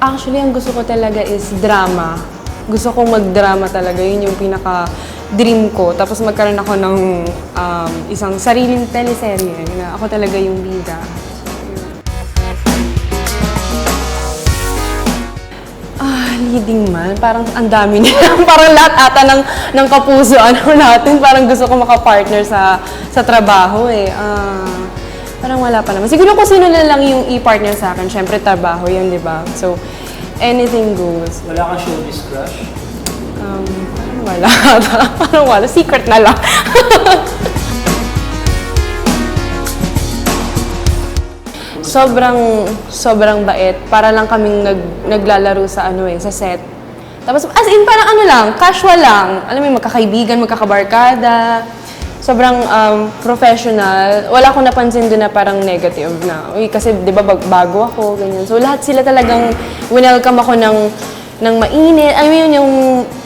Actually, ang gusto ko talaga is drama. Gusto kong mag-drama talaga. Yun yung pinaka-dream ko. Tapos magkaroon ako ng isang sariling teleserye na ako talaga yung bida. Leading man. Parang ang dami nila. Parang lahat ata ng kapusoan natin. Parang gusto ko makapartner sa trabaho eh. Parang wala pa naman. Siguro kung sino na lang yung i-partner sa akin, syempre trabaho yun, di ba? So, anything goes. Wala kang showbiz crush? Parang wala. Parang wala. Secret na lang. Sobrang bait. Para lang kaming naglalaro sa sa set. Tapos, as in, parang casual lang. Alam mo, magkakaibigan, magkakabarkada. Sobrang professional. Wala akong napansin doon na parang negative na. Uy, kasi di ba bago ako, ganyan. So lahat sila talagang welcome ako ng mainit. Alam mo yun,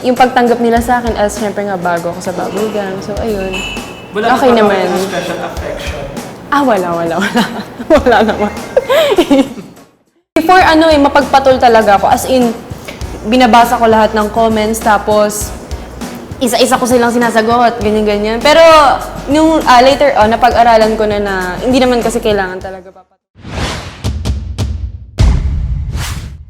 yung pagtanggap nila sa akin as syempre nga bago ako sa Bubble Gang. So ayun. Wala okay naman. Wala special affection? Wala. Wala naman. Before mapagpatol talaga ako. As in, binabasa ko lahat ng comments, tapos isa-isa ko silang sinasagot, ganyan-ganyan. Pero, later on, napag-aralan ko na hindi naman kasi kailangan talaga